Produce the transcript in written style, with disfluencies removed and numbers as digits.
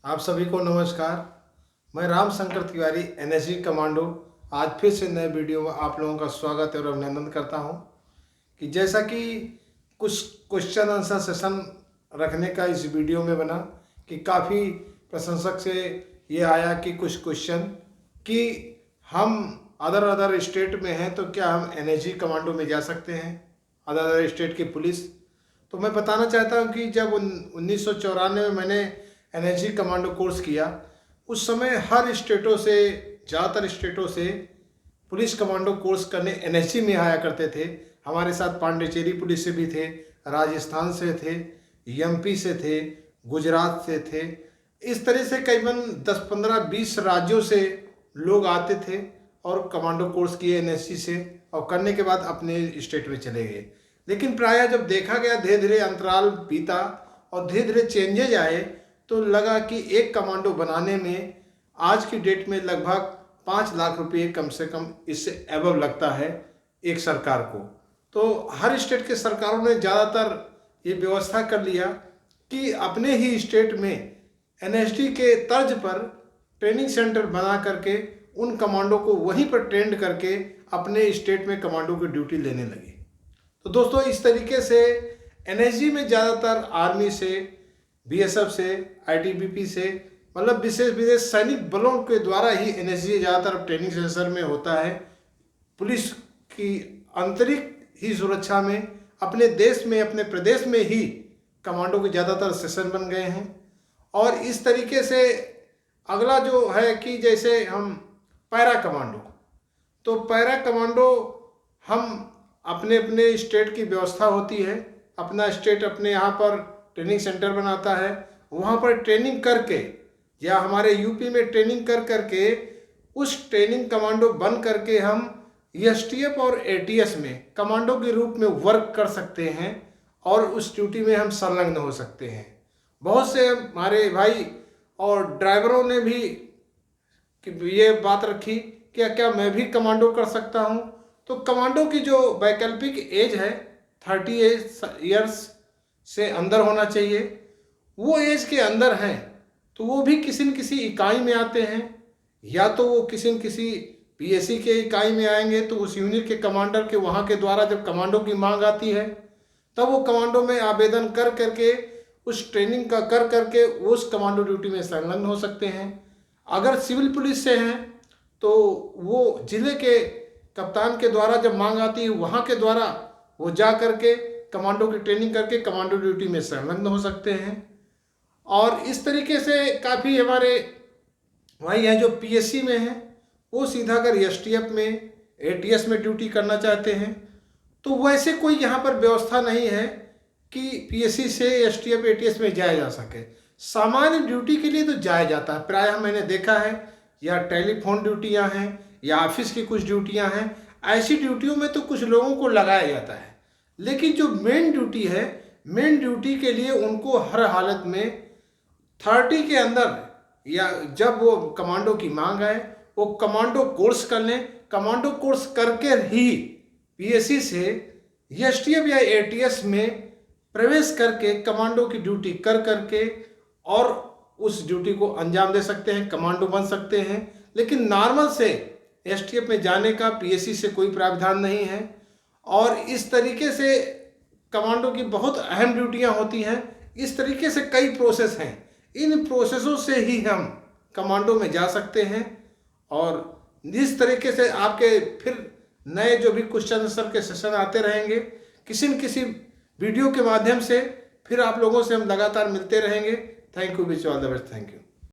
आप सभी को नमस्कार। मैं राम शंकर तिवारी, एनएसजी कमांडो, आज फिर से नए वीडियो में आप लोगों का स्वागत और अभिनंदन करता हूं। कि जैसा कि कुछ क्वेश्चन आंसर सेशन रखने का इस वीडियो में बना कि काफ़ी प्रशंसक से ये आया कि कुछ क्वेश्चन कि हम अदर स्टेट में हैं तो क्या हम एनएसजी कमांडो में जा सकते हैं, अदर स्टेट की पुलिस। तो मैं बताना चाहता हूं कि जब 1994 में मैंने एनएसजी कमांडो कोर्स किया, उस समय हर स्टेटों से, ज़्यादातर स्टेटों से पुलिस कमांडो कोर्स करने एनएसजी में आया करते थे। हमारे साथ पांडिचेरी पुलिस से भी थे, राजस्थान से थे, एमपी से थे, गुजरात से थे। इस तरह से करीबन 10, 15, 20 राज्यों से लोग आते थे और कमांडो कोर्स किए एनएसजी से, और करने के बाद अपने स्टेट में चले गए। लेकिन प्रायः जब देखा गया, धीरे धीरे अंतराल बीता और धीरे धीरे चेंजेज आए, तो लगा कि एक कमांडो बनाने में आज की डेट में लगभग 5 लाख रुपये कम से कम इससे एबव लगता है एक सरकार को। तो हर स्टेट के सरकारों ने ज़्यादातर ये व्यवस्था कर लिया कि अपने ही स्टेट में एनएसडी के तर्ज पर ट्रेनिंग सेंटर बना करके उन कमांडो को वहीं पर ट्रेंड करके अपने स्टेट में कमांडो की ड्यूटी लेने लगे। तो दोस्तों, इस तरीके से एनएसजी में ज़्यादातर आर्मी से, बीएसएफ से, आईटीबीपी से, मतलब विशेष विशेष सैनिक बलों के द्वारा ही एनएसजी ज़्यादातर ट्रेनिंग सेंटर में होता है। पुलिस की आंतरिक ही सुरक्षा में अपने देश में, अपने प्रदेश में ही कमांडो के ज़्यादातर सेशन बन गए हैं। और इस तरीके से अगला जो है कि जैसे हम पैरा कमांडो, तो पैरा कमांडो हम अपने अपने स्टेट की व्यवस्था होती है, अपना स्टेट अपने यहाँ पर ट्रेनिंग सेंटर बनाता है, वहाँ पर ट्रेनिंग करके, या हमारे यूपी में ट्रेनिंग कर करके उस ट्रेनिंग कमांडो बन करके हम एसटीएफ और एटीएस में कमांडो के रूप में वर्क कर सकते हैं और उस ड्यूटी में हम संलग्न हो सकते हैं। बहुत से हमारे भाई और ड्राइवरों ने भी ये बात रखी कि क्या मैं भी कमांडो कर सकता हूँ। तो कमांडो की जो वैकल्पिक एज है 30 ईयर्स से अंदर होना चाहिए। वो एज के अंदर हैं तो वो भी किसी न किसी इकाई में आते हैं, या तो वो किसी न किसी पीएससी के इकाई में आएंगे, तो उस यूनिट के कमांडर के वहाँ के द्वारा जब कमांडो की मांग आती है तब वो कमांडो में आवेदन कर करके उस ट्रेनिंग का कर करके उस कमांडो ड्यूटी में संलग्न हो सकते हैं। अगर सिविल पुलिस से हैं तो वो जिले के कप्तान के द्वारा जब मांग आती है, वहाँ के द्वारा वो जा करके कमांडो की ट्रेनिंग करके कमांडो ड्यूटी में संलग्न हो सकते हैं। और इस तरीके से काफ़ी हमारे भाई हैं जो पीएससी में हैं, वो सीधा अगर एसटीएफ में, एटीएस में ड्यूटी करना चाहते हैं तो वैसे कोई यहाँ पर व्यवस्था नहीं है कि पीएससी से एसटीएफ एटीएस में जाया जा सके। सामान्य ड्यूटी के लिए तो जाया जाता है, प्रायः मैंने देखा है, या टेलीफोन ड्यूटियाँ हैं या ऑफिस की कुछ ड्यूटियाँ हैं, ऐसी ड्यूटियों में तो कुछ लोगों को लगाया जाता है। लेकिन जो मेन ड्यूटी है, मेन ड्यूटी के लिए उनको हर हालत में 30 के अंदर, या जब वो कमांडो की मांग आए, वो कमांडो कोर्स कर लें। कमांडो कोर्स करके ही पीएससी से एसटीएफ या एटीएस में प्रवेश करके कमांडो की ड्यूटी कर करके और उस ड्यूटी को अंजाम दे सकते हैं, कमांडो बन सकते हैं। लेकिन नॉर्मल से एसटीएफ में जाने का पीएससी से कोई प्रावधान नहीं है। और इस तरीके से कमांडो की बहुत अहम ड्यूटियां होती हैं। इस तरीके से कई प्रोसेस हैं, इन प्रोसेसों से ही हम कमांडो में जा सकते हैं। और इस तरीके से आपके फिर नए जो भी क्वेश्चन आंसर के सेशन आते रहेंगे किसी न किसी वीडियो के माध्यम से, फिर आप लोगों से हम लगातार मिलते रहेंगे। Thank you, wish you all the best. Thank you.